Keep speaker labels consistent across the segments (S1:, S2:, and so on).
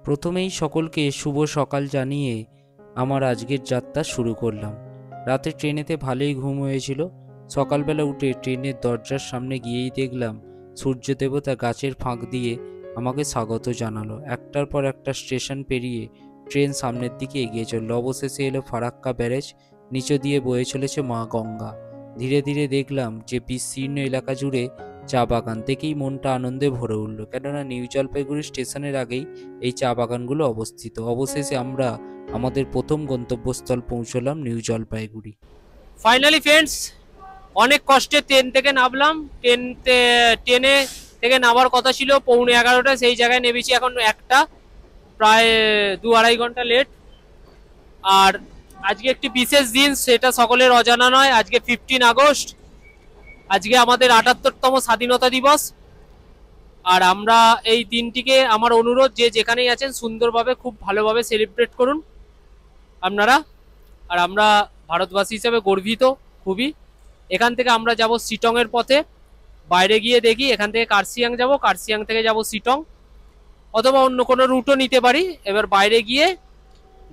S1: প্রথমেই সকলকে শুভ সকাল জানিয়ে আমার আজকের যাত্রা শুরু করলাম। রাতে ট্রেনেতে ভালোই ঘুম হয়েছিল। সকালবেলা উঠে ট্রেনের দরজার সামনে গিয়েই দেখলাম সূর্য দেবতা গাছের ফাঁক দিয়ে আমাকে স্বাগত জানালো। একটার পর একটা স্টেশন পেরিয়ে ট্রেন সামনের দিকে এগিয়ে চলল। অবশেষে এলো ফারাক্কা ব্যারেজ, নিচে দিয়ে বয়ে চলেছে মা গঙ্গা। ধীরে ধীরে দেখলাম যে বিস্তীর্ণ এলাকা জুড়ে চা বাগান, থেকেই মনটা আনন্দে ভরে উঠল, কেননা নিউ জলপাইগুড়ি স্টেশনের আগেই এই চা বাগানগুলো অবস্থিত। অবশেষে আমরা আমাদের প্রথম গন্তব্যস্থল পৌঁছলাম, নিউ জলপাইগুড়ি।
S2: ফাইনালি ফ্রেন্ডস, অনেক কষ্টে ট্রেন থেকে নামলাম। ট্রেনে থেকে নামার কথা ছিল 11:45, সেই জায়গায় নেমেছি এখন 1টা, প্রায় 2-2.5 ঘন্টা লেট। আর আজকে একটি বিশেষ দিন, সেটা সকলের অজানা নয়। আজকে 15 আগস্ট, আজকে আমাদের 78তম স্বাধীনতা দিবস। আর আমরা এই দিনটিকে, আমার অনুরোধ যে যেখানেই আছেন সুন্দরভাবে, খুব ভালোভাবে সেলিব্রেট করুন আপনারা। আর আমরা ভারতবাসী হিসেবে গর্বিত খুবই। এখান থেকে আমরা যাব শিটংয়ের পথে। বাইরে গিয়ে দেখি এখান থেকে কার্শিয়াং যাব, কার্শিয়াং থেকে যাব শিটং, অথবা অন্য কোনো রুটও নিতে পারি। এবার বাইরে গিয়ে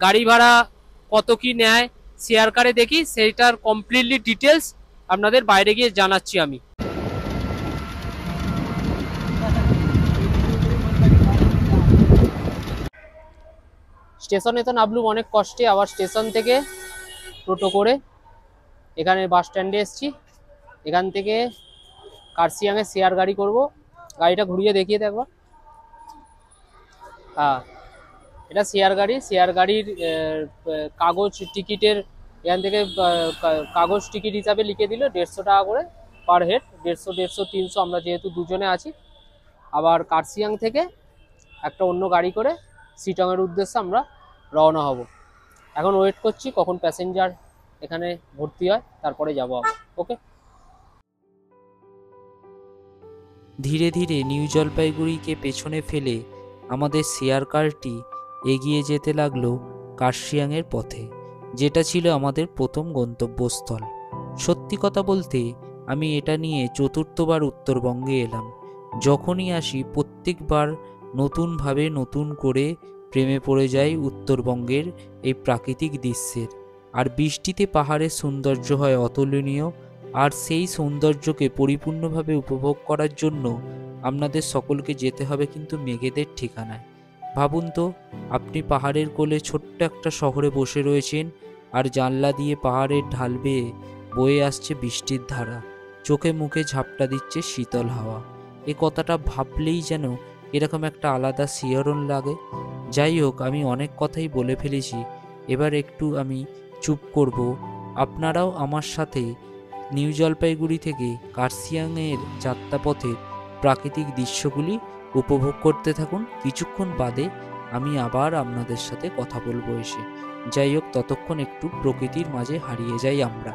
S2: গাড়ি ভাড়া কত কি নেয় শেয়ার কারে দেখি, সেইটার কমপ্লিটলি ডিটেলস আপনাদের বাইরে গিয়ে জানাচ্ছি আমি। স্টেশনে তো নামলুম অনেক কষ্টে, আবার স্টেশন থেকে টোটো করে এখানে বাস স্ট্যান্ডে এসছি। এখান থেকে কার্শিয়াংয়ে শেয়ার গাড়ি করব। গাড়িটা ঘুরিয়ে দেখিয়ে দেখবা। হ্যাঁ, এটা শেয়ার গাড়ি। শেয়ার গাড়ির কাগজ টিকিটের, এখান থেকে কাগজ টিকিট হিসাবে লিখে দিল 150 টাকা করে পার হেড। 150, 300 আমরা যেহেতু দুজনে আছি। আবার কার্শিয়াং থেকে একটা অন্য গাড়ি করে শিটংয়ের উদ্দেশ্যে আমরা রওনা হব। এখন ওয়েট করছি কখন প্যাসেঞ্জার এখানে ভর্তি হয়, তারপরে যাবো আমরা। ওকে।
S1: ধীরে ধীরে নিউ জলপাইগুড়িকে পেছনে ফেলে আমাদের শেয়ার কারটি এগিয়ে যেতে লাগলো কার্শিয়াংয়ের পথে, যেটা ছিল আমাদের প্রথম গন্তব্যস্থল। সত্যি কথা বলতে আমি এটা নিয়ে 4র্থবার উত্তরবঙ্গে এলাম। যখনই আসি প্রত্যেকবার নতুনভাবে নতুন করে প্রেমে পড়ে যাই উত্তরবঙ্গের এই প্রাকৃতিক দৃশ্যের। আর বৃষ্টিতে পাহাড়ের সৌন্দর্য হয় অতুলনীয়। আর সেই সৌন্দর্যকে পরিপূর্ণভাবে উপভোগ করার জন্য আপনাদের সকলকে যেতে হবে কিন্তু মেঘেদের ঠিকানায়। ভাবুন তো, আপনি পাহাড়ের কোলে ছোট্ট একটা শহরে বসে রয়েছেন, আর জানলা দিয়ে পাহাড়ের ঢাল বেয়ে বয়ে আসছে বৃষ্টির ধারা, চোখে মুখে ঝাপটা দিচ্ছে শীতল হাওয়া। এ কথাটা ভাবলেই যেন এরকম একটা আলাদা শিহরণ লাগে। যাই হোক, আমি অনেক কথাই বলে ফেলেছি, এবার একটু আমি চুপ করব। আপনারাও আমার সাথে নিউ জলপাইগুড়ি থেকে কার্শিয়াংয়ের যাত্রাপথের প্রাকৃতিক দৃশ্যগুলি উপভোগ করতে থাকুন। কিছুক্ষণ বাদে আমি আবার আপনাদের সাথে কথা বলবো এসে। যাই হোক, ততক্ষণ একটু প্রকৃতির মাঝে হারিয়ে যাই আমরা।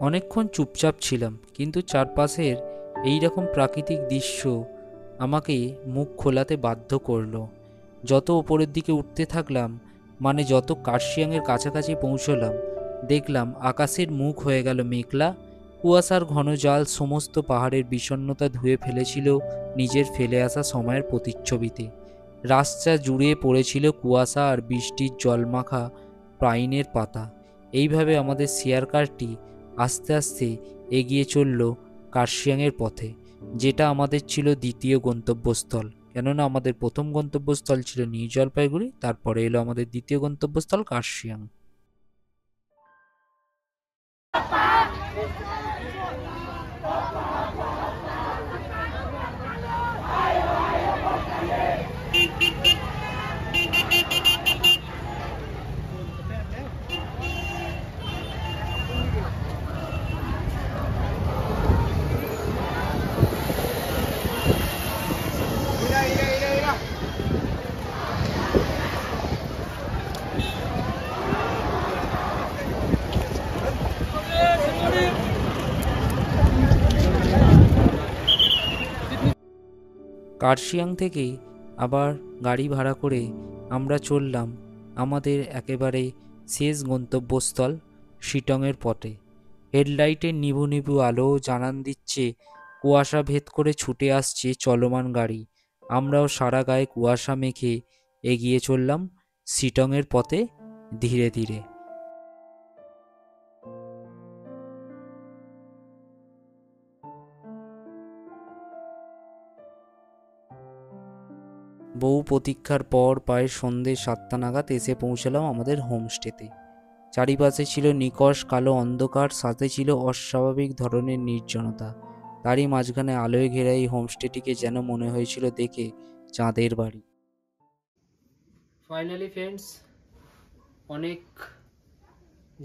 S1: অনেকক্ষণ চুপচাপ ছিলাম, কিন্তু চারপাশের এই রকম প্রাকৃতিক দৃশ্য আমাকে মুখ খোলাতে বাধ্য করলো। যত ওপরের দিকে উঠতে থাকলাম, মানে যত কার্শিয়াংয়ের কাছাকাছি পৌঁছলাম, দেখলাম আকাশের মুখ হয়ে গেল মেঘলা। কুয়াশার ঘন জাল সমস্ত পাহাড়ের বিষণ্ণতা ধুয়ে ফেলেছিল নিজের ফেলে আসা সময়ের প্রতিচ্ছবিতে। রাস্তা জুড়ে পড়েছিল কুয়াশা আর বৃষ্টির জলমাখা পাইনের পাতা। এইভাবে আমাদের শেয়ার কারটি আস্তে আস্তে এগিয়ে চলল কার্শিয়াংয়ের পথে, যেটা আমাদের ছিল দ্বিতীয় গন্তব্যস্থল। কেননা আমাদের প্রথম গন্তব্যস্থল ছিল নিউ জলপাইগুড়ি, তারপরে এলো আমাদের দ্বিতীয় গন্তব্যস্থল কার্শিয়াং। কার্শিয়াং থেকে আবার গাড়ি ভাড়া করে আমরা চললাম আমাদের একেবারে শেষ গন্তব্যস্থল শিটংয়ের পথে। হেডলাইটের নিভু নিভু আলো জানান দিচ্ছে কুয়াশা ভেদ করে ছুটে আসছে চলমান গাড়ি। আমরাও সারা গায়ে কুয়াশা মেখে এগিয়ে চললাম শিটংয়ের পথে ধীরে ধীরে। বহু প্রতীক্ষার পর প্রায় সন্ধ্যে 7টা নাগাদ এসে পৌঁছলাম আমাদের হোমস্টেতে। চারিপাশে ছিল নিকষ কালো অন্ধকার, সাথে ছিল অস্বাভাবিক ধরনের নির্জনতা। তারই মাঝখানে আলোয় ঘেরা এই হোমস্টেটিকে যেন মনে হয়েছিল দেখে চাঁদের বাড়ি।
S2: ফাইনালি ফ্রেন্ডস, অনেক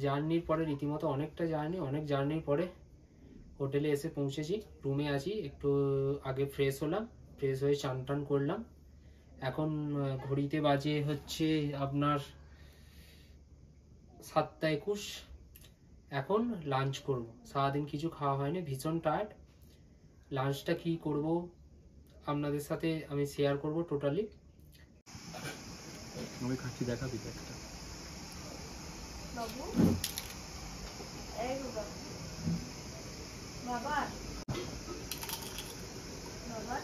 S2: জার্নির পরে, রীতিমতো অনেকটা অনেক জার্নির পরে হোটেলে এসে পৌঁছেছি। রুমে আছি, একটু আগে ফ্রেশ হলাম, ফ্রেশ হয়ে চান টান করলাম। এখন ঘড়িতে বাজে হচ্ছে আপনার 7টা 21। এখন লাঞ্চ করব। সারাদিন কিছু খাওয়া হয়নি, ভীষণ টায়ার্ড। লাঞ্চটা কি করব আপনাদের সাথে আমি শেয়ার করব টোটালি। আমি খাচ্ছি, দেখাবি একটা বাবু। এই বাবা বাবা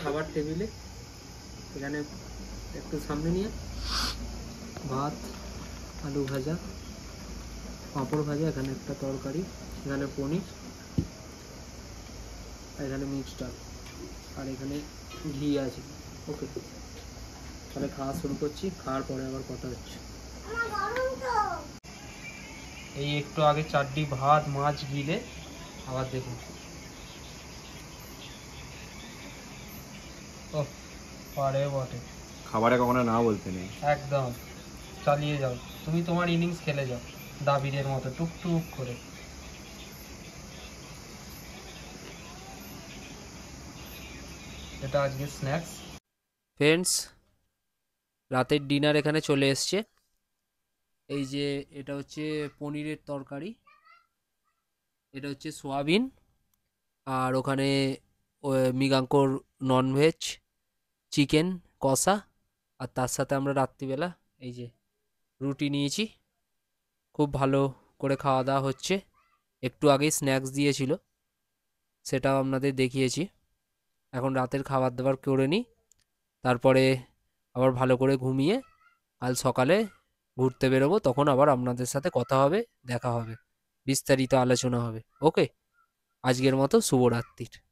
S2: খাবার টেবিলে এখানে একটু সামনে নিয়ে ভাত, আলু ভাজা, পাঁপড় ভাজা, এখানে একটা তরকারি, এখানে পনির, এখানে মিক্সড ডাল, আর এখানে ঘি আছে। ওকে, তাহলে খাওয়া শুরু করছি, খাওয়ার পরে আবার কথা হচ্ছে। এই একটু আগে 4ডি ভাত মাছ গিলে আবার দেখুন। ও পারে বটে,
S3: খাবারে কখনো না বলতে নেই।
S2: একদম চালিয়ে যাও, তুমি তোমার ইনিংস খেলে যাও দাবিরের মতো টুকটুক করে। এটা আজকে স্ন্যাক্স। ফ্রেন্ডস, রাতের ডিনার এখানে চলে এসছে। এই যে এটা হচ্ছে পনিরের তরকারি, এটা হচ্ছে সোয়াবিন, আর ওখানে মৃগাঙ্কর ননভেজ চিকেন কষা,
S1: আর তার সাথে আমরা রাত্রিবেলা এই যে রুটি নিয়েছি, খুব ভালো করে খাওয়া দাওয়া হচ্ছে। একটু আগেই স্ন্যাক্স দিয়েছিল, সেটাও আপনাদের দেখিয়েছি। এখন রাতের খাবার দাবার করে নিই, তারপরে আবার ভালো করে ঘুমিয়ে কাল সকালে ঘুরতে বেরোবো, তখন আবার আপনাদের সাথে কথা হবে, দেখা হবে, বিস্তারিত আলোচনা হবে। ওকে, আজকের মতো শুভরাত্রির।